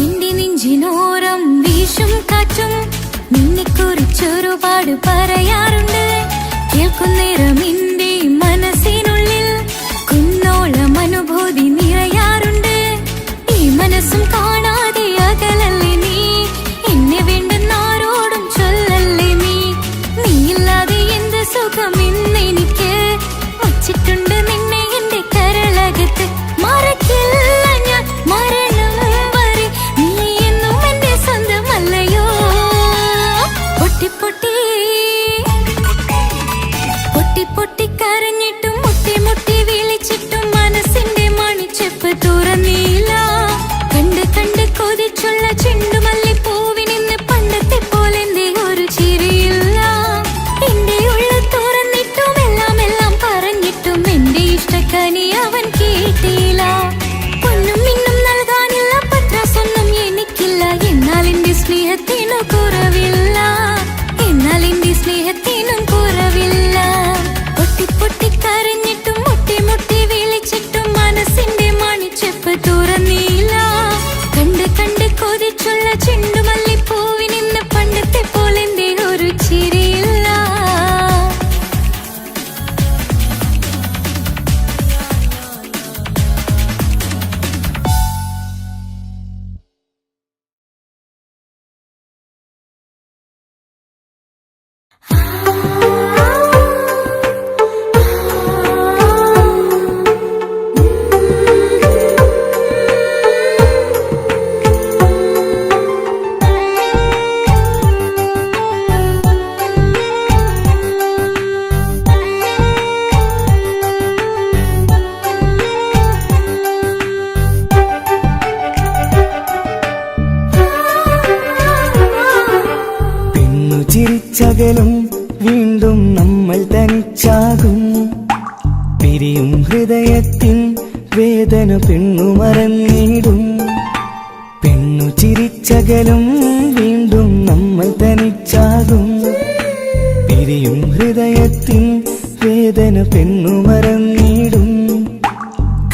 B: എന്റെ നെഞ്ചിനോരം വീശും കാറ്റും നിന്നെക്കുറിച്ചൊരുപാട് പറയാറുണ്ട്. കേൾക്കുന്നേരം എന്റെ മനസ്സിനുള്ളിൽ കുന്നോളം അനുഭൂതി നിറയാറുണ്ട്. ഈ മനസ്സും കാണാതെ അകലല്ലേ നീ, എന്നെ വേണ്ടെന്നാരോടും ചൊല്ലല്ലേ നീ. നീയില്ലാതെ എന്ത് സുഖം ഇന്നെനിക്ക്, വച്ചിട്ടുണ്ട് നിന്നെ എന്റെ കരളകത്ത്. മറക്കില്ല ഞാൻ മരണം വരെ, നീ എന്നും എന്റെ സ്വന്തമല്ലയോ. പൊട്ടി പൊട്ടി പൊട്ടി പൊട്ടി കരഞ്ഞിട്ടും മുട്ടി മുട്ടി വിളിച്ചിട്ടും മനസ്സിന്റെ മണിച്ചെപ്പ് തുറന്നില്ല. കണ്ട് കണ്ട് കൊതിച്ചുള്ള ചെണ്ടുമല്ലിപ്പൂവിനിന്ന് പണ്ടത്തെ പോലെന്റെ ഒരു ചിരിയില്ല. എന്റെ ഉള്ളിൽ തുറന്നിട്ടും എല്ലാം എല്ലാം പറഞ്ഞിട്ടും എന്റെ ഇഷ്ടക്കനി അവൻ കേട്ടില്ല. പൊന്നും മിന്നും നൽകാനില്ല, പത്രാസൊന്നും എനിക്കില്ല, എന്നാൽ എന്റെ സ്നേഹത്തിനു കുറവില്ല, എന്നാൽ എന്റെ സ്നേഹത്തിനും കുറവില്ല. പൊട്ടി പൊട്ടി കരഞ്ഞിട്ടും മുട്ടി മുട്ടി വിളിച്ചിട്ടും മനസ്സിന്റെ മണിച്ചെപ്പ് തുറന്നില്ല. കണ്ട് കണ്ട് കൊതിച്ചുള്ള ചെണ്ടുമല്ലിപ്പൂവിനിന്ന് പണ്ടത്തെ പോലെന്റെ ഒരു ചിരിയില്ല.
C: ചിരിച്ചകലും വീണ്ടും നമ്മൾ തനിച്ചാകും. പിരിയും ഹൃദയത്തിൻ വേദന പെണ്ണു മറന്നിടും. പെണ്ണു ചിരിച്ചകലും വീണ്ടും നമ്മൾ തനിച്ചാകും. പിരിയും ഹൃദയത്തിൻ വേദന പെണ്ണു മറന്നിടും.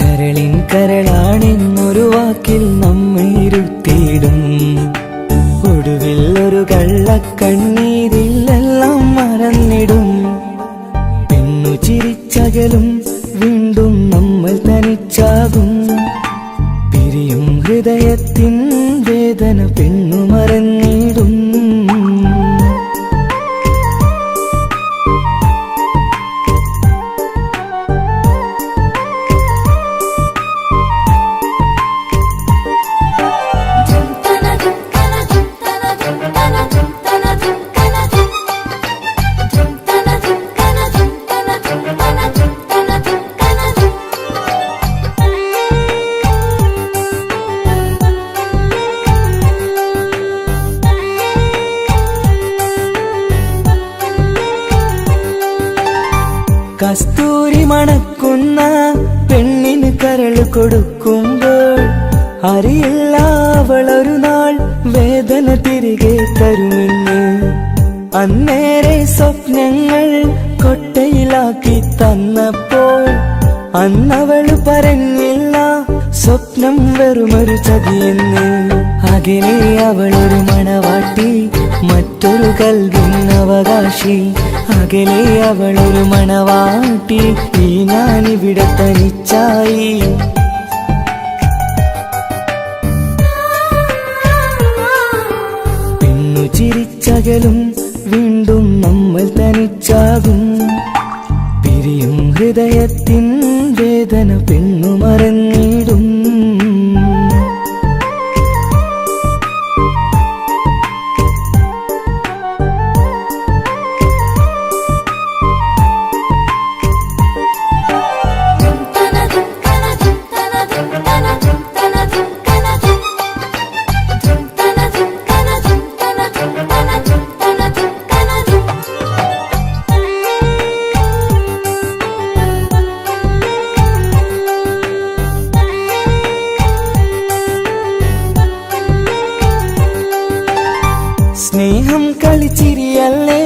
C: കരളിൻ കരളാണെന്നൊരു വാക്കിൽ നമ്മൾ ഇരുത്തിയിടും. ഒടുവിൽ ഒരു കള്ളക്കണ്ണീരിലെല്ലാം മറന്നിടും. പെണ്ണു ചിരിച്ചകലും വീണ്ടും നമ്മൾ തനിച്ചാകും. പിരിയും ഹൃദയത്തിൻ വേദന പെണ്ണു മറന്നിടും. മണക്കുന്ന പെണ്ണിന് കരള് കൊടുക്കുമ്പോൾ അറിയില്ല അവളൊരു നാൾ വേദന തിരികെ തരുമെന്ന്. അന്നേരെ സ്വപ്നങ്ങൾ കൊട്ടയിലാക്കി തന്നപ്പോൾ അന്നവള് പറഞ്ഞില്ല സ്വപ്നം വെറുമൊരു ചതിയെന്ന്. അകലെ അവളൊരു മണവാട്ടി, മറ്റൊരു കൽവിൻ അവകാശി. അകലെ അവളൊരു മണവാട്ടി, ഈ ഞാനിവിടെ തനിച്ചായി. പെണ്ണു ചിരിച്ചകലും വീണ്ടും നമ്മൾ തനിച്ചാകും. പിരിയും ഹൃദയത്തിൻ വേദന പെണ്ണു മറന്നിടും. സ്നേഹം കളിച്ചിരിയല്ലേ,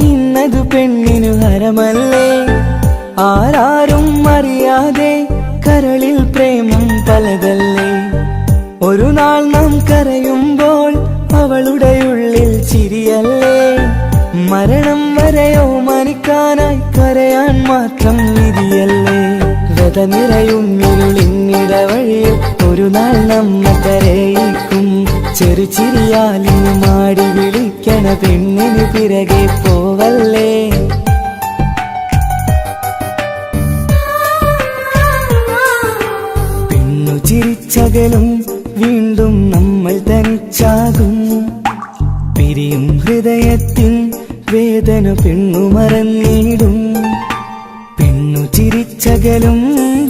C: ഇന്നതു പെണ്ണിനു ഹരമല്ലേ. ആരാരും അറിയാതെ കരളിൽ പ്രേമം പലതല്ലേ. ഒരു നാൾ നാം കരയുമ്പോൾ അവളുടെ ഉള്ളിൽ ചിരിയല്ലേ. മരണം വരെയോ മരിക്കാനായി കരയാൻ മാത്രം വിധിയല്ലേ. വ്യത നിറയും ഇരുളിന്നിടവഴിയിൽ ഒരു നാൾ നമ്മ കരയിക്കും. ചെറുചിരിയാലിന് മാടി വിളിക്കണ പെണ്ണിന് പിറകെ പോവല്ലേ. പെണ്ണു ചിരിച്ചകലും വീണ്ടും നമ്മൾ തനിച്ചാകും. പിരിയും ഹൃദയത്തിൻ വേദന പെണ്ണു മറന്നിടും. പെണ്ണു ചിരിച്ചകലും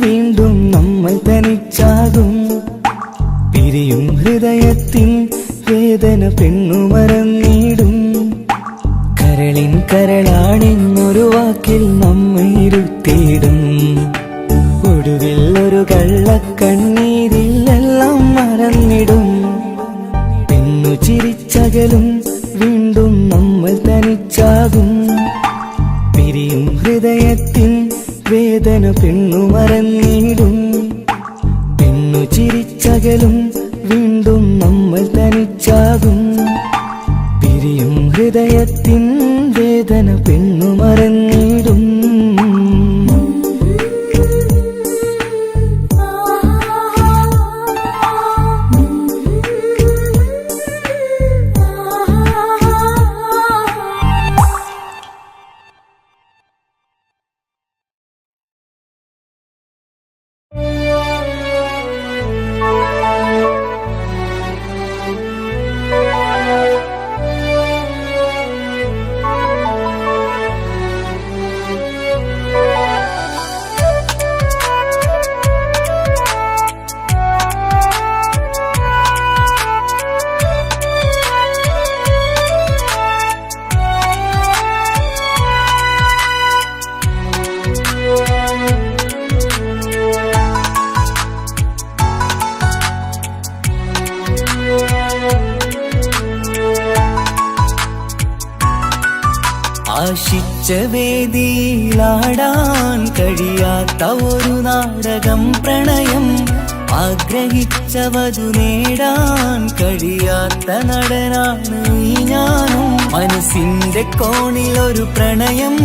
C: വീണ്ടും നമ്മൾ തനിച്ചാകും. പിരിയും ഹൃദയത്തിൻ വേദന പെണ്ണു മറന്നിടും. കരളിൻ കരളാണെന്നൊരു വാക്കിൽ നമ്മെ ഇരുത്തിയിടും. ഒടുവിൽ ഒരു കള്ളക്കണ്ണീരിൽ എല്ലാം മറന്നിടും. പെണ്ണു ചിരിച്ചകലും വീണ്ടും നമ്മൾ തനിച്ചാകും. പിരിയും ഹൃദയത്തിൻ വേദന പെണ്ണു മറന്നിടും. പെണ്ണു ചിരിച്ചകലും വീണ്ടും നമ്മൾ തനിച്ചാകും. പിരിയും ഹൃദയത്തിൻ വേദന പെണ്ണു മറന്നിടും. ആശിച്ച വേദിയിലാടാൻ കഴിയാത്ത ഒരു നാടകം പ്രണയം. ആഗ്രഹിച്ചവതു നേടാൻ കഴിയാത്ത നടനാണ് ഈ ഞാനും. മനസ്സിന്റെ കോണിലൊരു പ്രണയം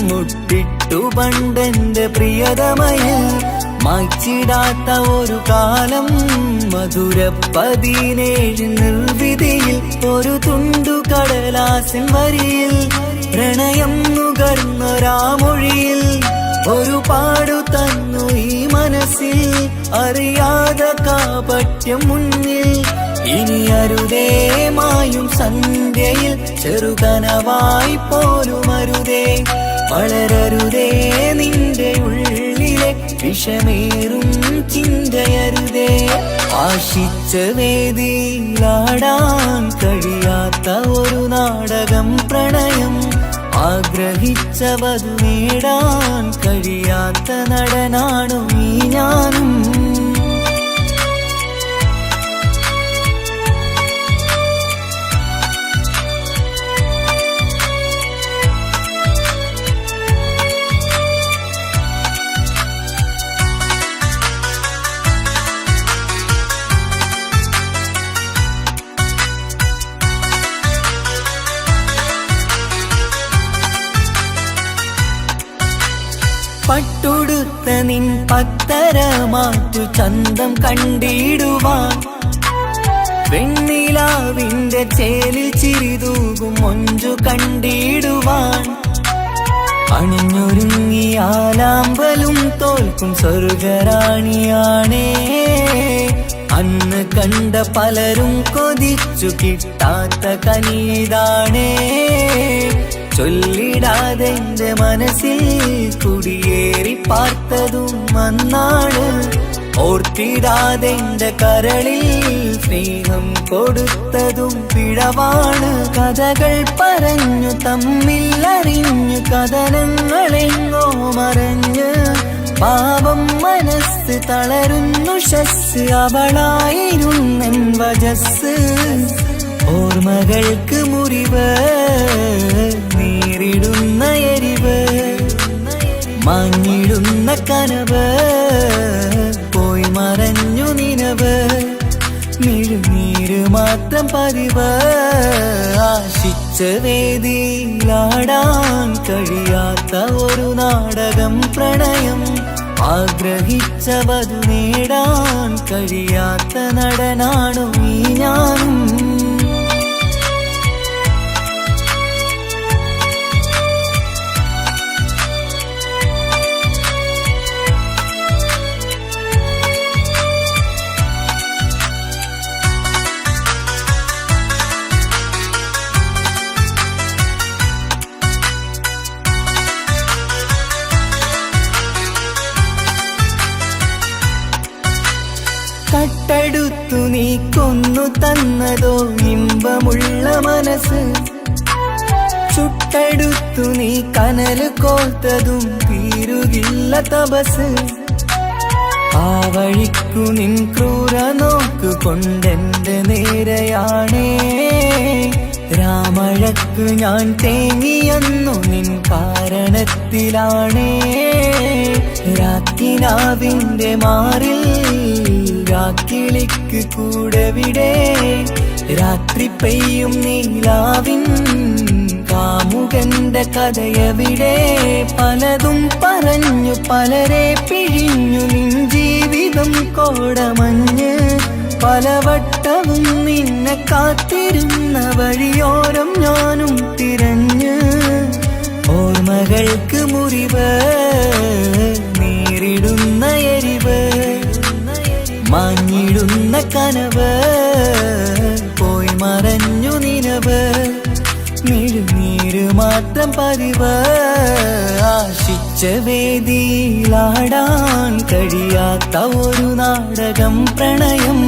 C: മുട്ടിട്ടു പണ്ടെന്റെ പ്രിയതമയിൽ. മായ്ച്ചിടാത്ത ഒരു കാലം മധുര 17 നിർവിധിയിൽ. ഒരു തുണ്ടു കടലാസിൻ വരിയിൽ പ്രണയം നുകർന്നൊരാമൊഴിയിൽ. ഒരു പാടു തന്നു ഈ മനസ്സിൽ അറിയാതെ കാപട്യം മുന്നിൽ. ഇനി അരുതേ മായും സന്ധ്യയിൽ ചെറുകനവായി പോലും അരുതേ. വളരരുതേ നിന്റെ ഉള്ളിലെ വിഷമേറും ചിന്തയരുതേ. ആശിച്ച വേദിയിലാടാൻ കഴിയാത്ത ഒരു നാടകം പ്രണയം. ആഗ്രഹിച്ചവതു നേടാൻ കഴിയാത്ത നടനാണു ഈ ഞാനും. പട്ടുടുത്ത നിൻ പത്തരമാറ്റു ചന്തം കണ്ടിടുവാൻ, വെണ്ണിലാവിന്റെ ചേലിൽ ചിരിതൂകും മൊഞ്ചു കണ്ടിടുവാൻ, അണിഞ്ഞൊരുങ്ങിയാലാമ്പലും തോൽക്കും സ്വർഗറാണിയാണേ. അന്ന് കണ്ട പലരും കൊതിച്ചു കിട്ടാത്ത കനിതാണേ. ചൊല്ലിടാതെ എന്റെ മനസ്സിൽ കുടിയേറി പാർത്തതും അന്നാണ്. ഓർത്തിടാതെ എന്റെ കരളിൽ സ്നേഹം കൊടുത്തതും പിഴവാണ്. കഥകൾ പറഞ്ഞു തമ്മിൽ അറിഞ്ഞു കഥനങ്ങളെങ്ങോ മറഞ്ഞ്, പാപം മനസ്സ് തളരുന്നു ഷസ്, അവളായിരുന്നെൻ വജസ്. ഓർമ്മകൾക്ക് മുറിവ്, നേരിടുന്ന എരിവ്, മാഞ്ഞിടുന്ന കനവ്, പോയി മറഞ്ഞു നിനവ്. മിഴുനീര് മാത്രം പതിവ്, ആശിച്ച വേദിയിലാടാൻ കഴിയാത്ത ഒരു നാടകം പ്രണയം. ആഗ്രഹിച്ചവതു നേടാൻ കഴിയാത്ത നടനാണു ഈ ഞാനും. കട്ടെടുത്തു നീ കൊന്നു തന്നതോ ഇമ്പമുള്ള മനസ്സ്, ചുട്ടെടുത്തു നീ കനല് കോർത്തതും തീരുകില്ല തപസ്. ആ വഴിക്കു നിൻ ക്രൂര നോക്ക് കൊണ്ടെന്റെ നേരെയാണേ. രാമഴക്ക് ഞാൻ തേങ്ങിയെന്നു നിൻ കാരണത്തിലാണേ. രാക്കിനാവിന്റെ മാറിൽ രാക്കിളിക്ക് കൂടെവിടെ, രാത്രി പെയ്യും നീലാവിൻ കാമുകന്റെ കഥയവിടെ. പലതും പറഞ്ഞു പലരെ പിഴിഞ്ഞു നിൻ ജീവിതം കോടമഞ്ഞ്. പലവട്ടവും നിന്നെ കാത്തിരുന്ന വഴിയോരം ഞാനും തിരഞ്ഞ്. ഓർമ്മകൾക്ക് മുറിവ്, നേരിടുന്ന എരിവ്, മാഞ്ഞിടുന്ന കനവ്, പോയി മറഞ്ഞു നിനവ്. മിഴുനീര് മാത്രം പതിവ്, ആശിച്ച വേദിയിലാടാൻ കഴിയാത്ത ഒരു നാടകം പ്രണയം.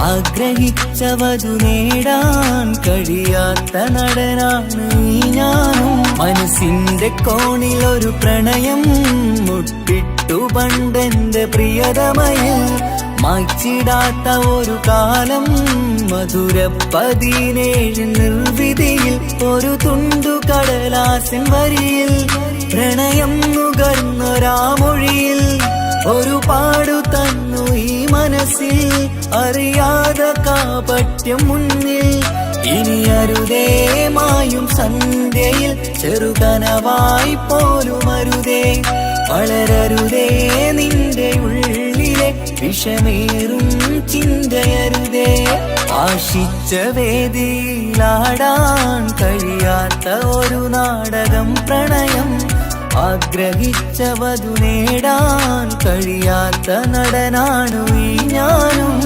C: ആഗ്രഹിച്ചവതു നേടാൻ കഴിയാത്ത നടനാണ് ഈ ഞാനും. മനസ്സിന്റെ കോണിൽ ഒരു പ്രണയം മുട്ടിട്ടു പണ്ടെന്റെ പ്രിയതമയിൽ. മായ്ച്ചിടാത്ത ഒരു കാലം മധുര 17 നിർവിധിയിൽ. ഒരു തുണ്ടു കടലാസിൻ വരിയിൽ പ്രണയം നുകർന്നൊരാമൊഴിയിൽ. ഒരു പാടു തന്നു ഈ മനസ്സിൽ, അറിയാതെ കാപട്യം മുന്നിൽ. ഇനി അരുതേ മായും സന്ധ്യയിൽ, ചെറുകനവായി പോലും അരുതേ. വളരരുതേ നിന്റെ ഉള്ളിലെ വിഷമേറും ചിന്തയരുതേ. ആശിച്ച വേദിയിലാടാൻ കഴിയാത്ത ഒരു നാടകം പ്രണയം. ആഗ്രഹിച്ചവതു നേടാൻ കഴിയാത്ത നടനാണു ഈ ഞാനും.